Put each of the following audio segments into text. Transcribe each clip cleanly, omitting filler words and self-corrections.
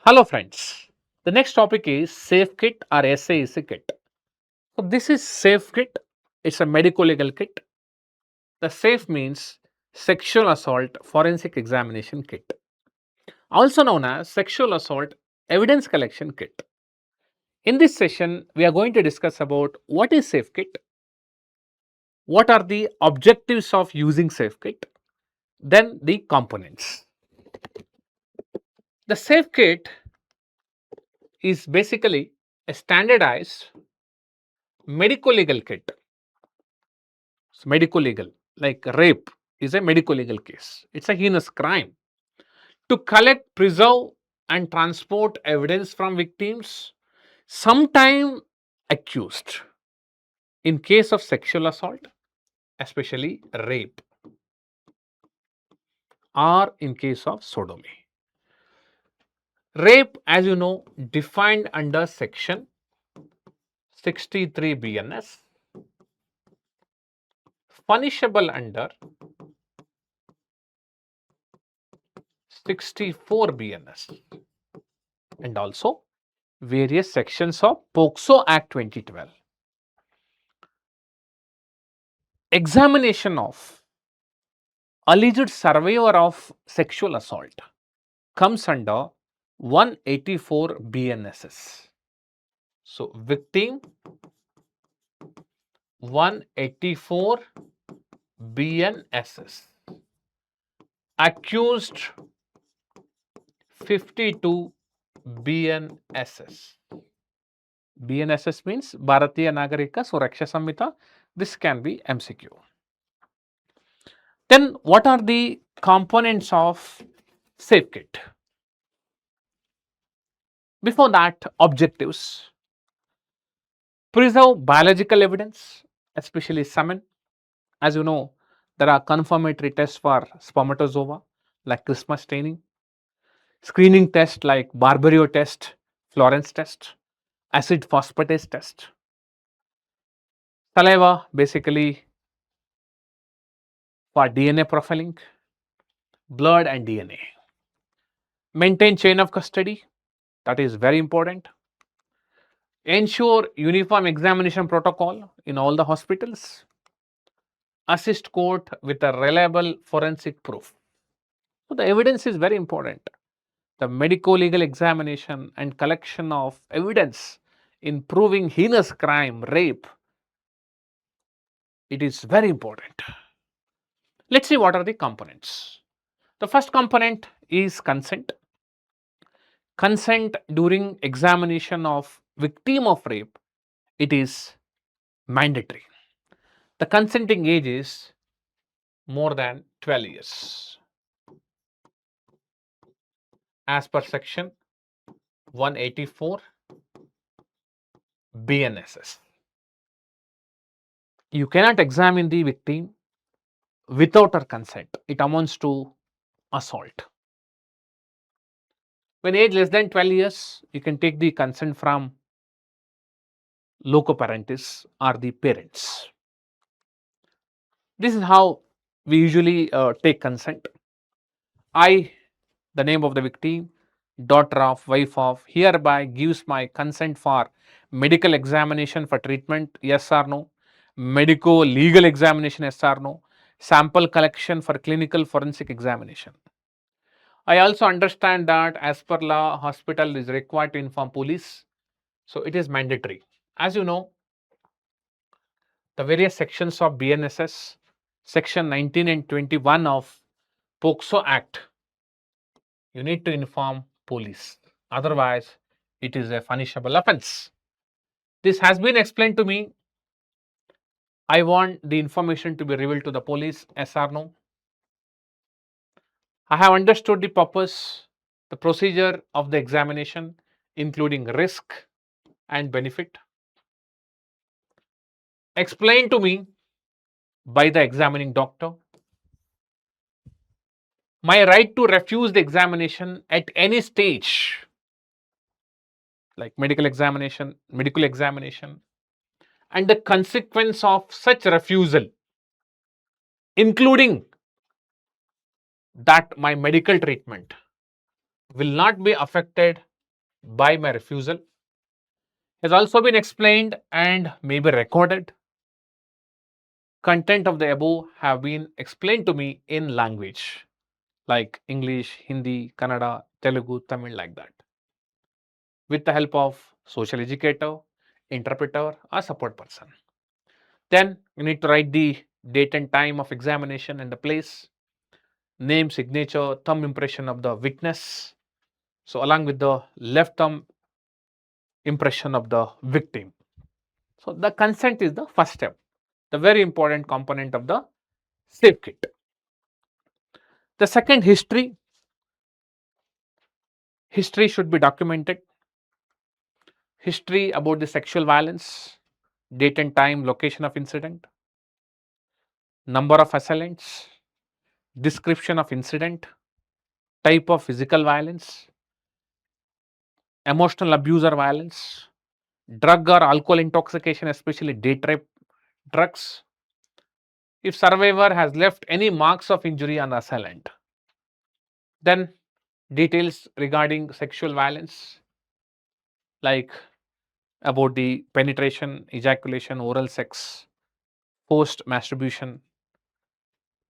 Hello friends, the next topic is safe kit or SAEC kit. So this is safe kit, it's a medico legal kit. The safe means sexual assault forensic examination kit, also known as sexual assault evidence collection kit. In this session, we are going to discuss about what is safe kit, what are the objectives of using safe kit, then the components. The safe kit is basically a standardized medico legal kit. So, medico legal, like rape, is a medico legal case. It's a heinous crime. To collect, preserve, and transport evidence from victims, sometime accused, in case of sexual assault, especially rape, or in case of sodomy. Rape, as you know, defined under section 63 BNS, punishable under 64 BNS, and also various sections of POCSO Act 2012. Examination of alleged survivor of sexual assault comes under 184 BNSS. So, victim 184 BNSS, accused 52 BNSS. BNSS means Bharatiya Nagarika Suraksha Samhita. This can be MCQ. Then what are the components of safe kit? Before that, objectives: preserve biological evidence, especially semen. As you know, there are confirmatory tests for spermatozoa like Christmas staining, screening tests like Barberio test, Florence test, acid phosphatase test, saliva basically for DNA profiling, blood and DNA. Maintain chain of custody, that is very important. Ensure uniform examination protocol in all the hospitals. Assist court with a reliable forensic proof. So, the evidence is very important. The medico legal examination and collection of evidence in proving heinous crime, rape, it is very important. Let's see what are the components. The first component is consent. Consent during examination of victim of rape, it is mandatory. The consenting age is more than 12 years as per section 184 BNSS. You cannot examine the victim without her consent. It amounts to assault. When age less than 12 years, you can take the consent from loco parentis or the parents. This is how we usually take consent. I, the name of the victim, daughter of, wife of, hereby gives my consent for medical examination for treatment, yes or no, medico legal examination, yes or no, sample collection for clinical forensic examination. I also understand that as per law, hospital is required to inform police, so it is mandatory. As you know, the various sections of BNSS, section 19 and 21 of POCSO Act, you need to inform police. Otherwise, it is a punishable offense. This has been explained to me. I want the information to be revealed to the police, yes or no. I have understood the purpose, the procedure of the examination, including risk and benefit. Explained to me by the examining doctor. My right to refuse the examination at any stage, like medical examination, and the consequence of such refusal, including that my medical treatment will not be affected by my refusal has also been explained and may be recorded. Content of the above have been explained to me in language like English, Hindi, Kannada, Telugu, Tamil, like that, with the help of social educator, interpreter, or support person. Then you need to write the date and time of examination and the place, name, signature, thumb impression of the witness. So, along with the left thumb impression of the victim. So, the consent is the first step, the very important component of the safe kit. The second, history. History should be documented. History about the sexual violence, date and time, location of incident, number of assailants, description of incident, type of physical violence, emotional abuse or violence, drug or alcohol intoxication, especially date rape drugs, if survivor has left any marks of injury on the assailant. Then details regarding sexual violence like about the penetration, ejaculation, oral sex, post masturbation,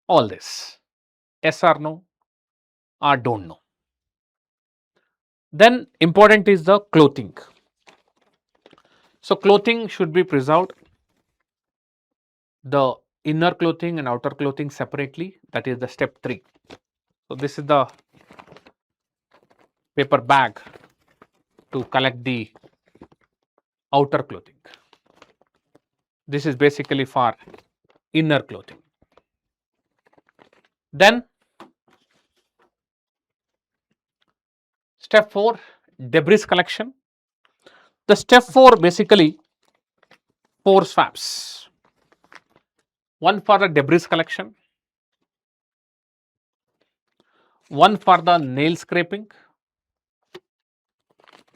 all this. Yes or no, or don't know. Then important is the clothing. So clothing should be preserved, the inner clothing and outer clothing separately, that is the step 3. So this is the paper bag to collect the outer clothing. This is basically for inner clothing. Then step 4, debris collection. The step 4 basically 4 swabs. One for the debris collection, one for the nail scraping,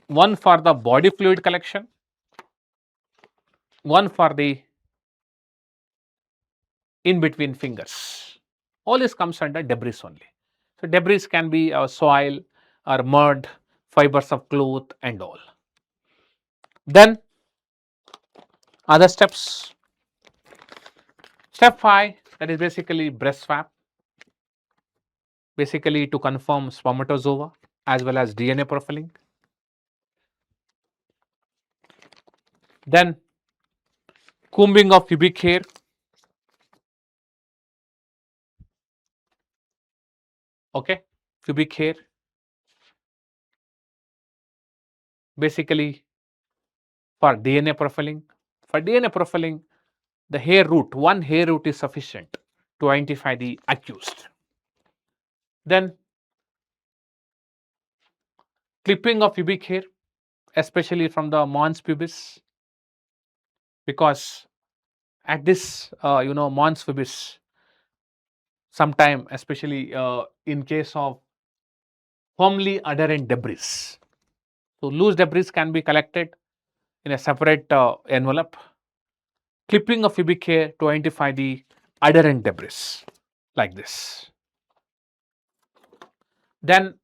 one for the body fluid collection, one for the in between fingers. All this comes under debris only. So debris can be soil or mud, fibers of cloth and all. Then other steps. Step 5, that is basically breast swab, basically to confirm spermatozoa as well as DNA profiling. Then combing of pubic hair, okay, pubic hair, basically for DNA profiling. For DNA profiling, the hair root, one hair root is sufficient to identify the accused. Then clipping of pubic hair, especially from the mons pubis, because at this mons pubis, sometime especially in case of firmly adherent debris. So loose debris can be collected in a separate envelope. Clipping of pubic hair to identify the adherent debris, like this. Then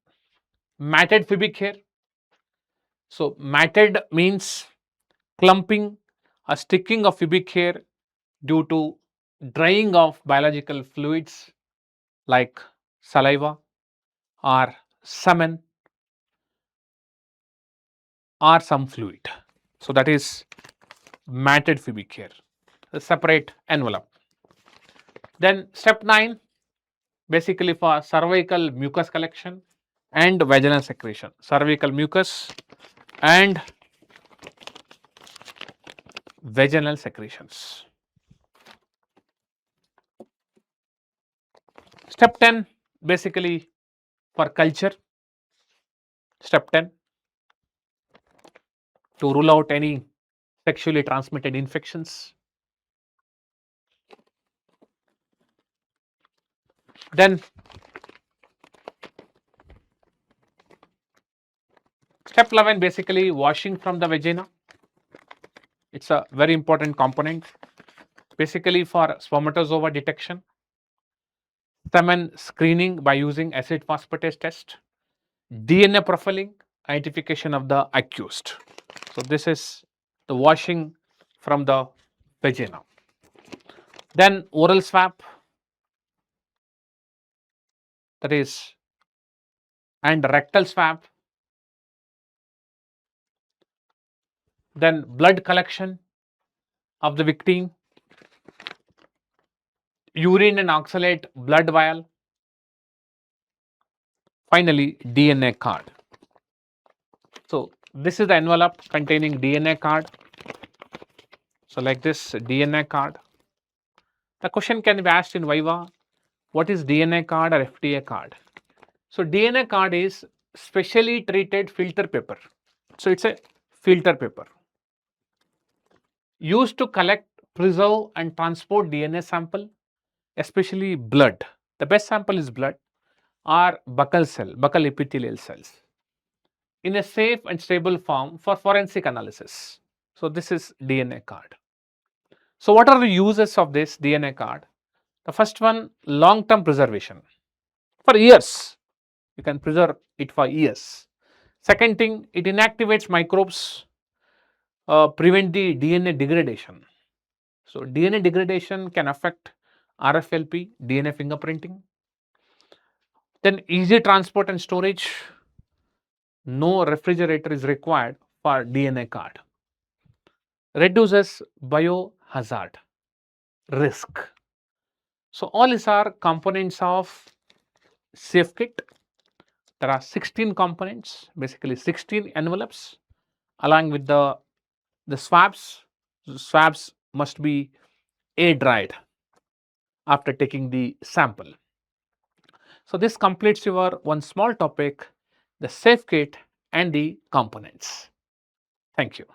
matted pubic hair. So matted means clumping or sticking of pubic hair due to drying of biological fluids like saliva or semen or some fluid. So that is matted pubic hair, a separate envelope. Then step 9, basically for cervical mucus collection and vaginal secretion. Cervical mucus and vaginal secretions. Step 10, basically for culture. Step 10, to rule out any sexually transmitted infections. Then step 11, basically washing from the vagina. It's a very important component, basically for spermatozoa detection, semen screening by using acid phosphatase test, DNA profiling identification of the accused. So, this is the washing from the vagina. Then oral swab, that is, and rectal swab. Then blood collection of the victim, urine and oxalate blood vial. Finally, DNA card. So, this is the envelope containing DNA card. So, like this DNA card. The question can be asked in Viva, what is DNA card or FDA card? So, DNA card is specially treated filter paper. So, it is a filter paper used to collect, preserve and transport DNA sample, especially blood. The best sample is blood or buccal epithelial cells in a safe and stable form for forensic analysis. So, this is DNA card. So, what are the uses of this DNA card? The first one, long term preservation for years. You can preserve it for years. Second thing, it inactivates microbes, prevent the DNA degradation. So, DNA degradation can affect RFLP, DNA fingerprinting. Then easy transport and storage. No refrigerator is required for DNA card. Reduces biohazard risk. So, all these are components of SafeKit. There are 16 components, basically 16 envelopes along with the swabs. The swabs must be air dried after taking the sample. So, this completes your one small topic, the SafeKit and the components. Thank you.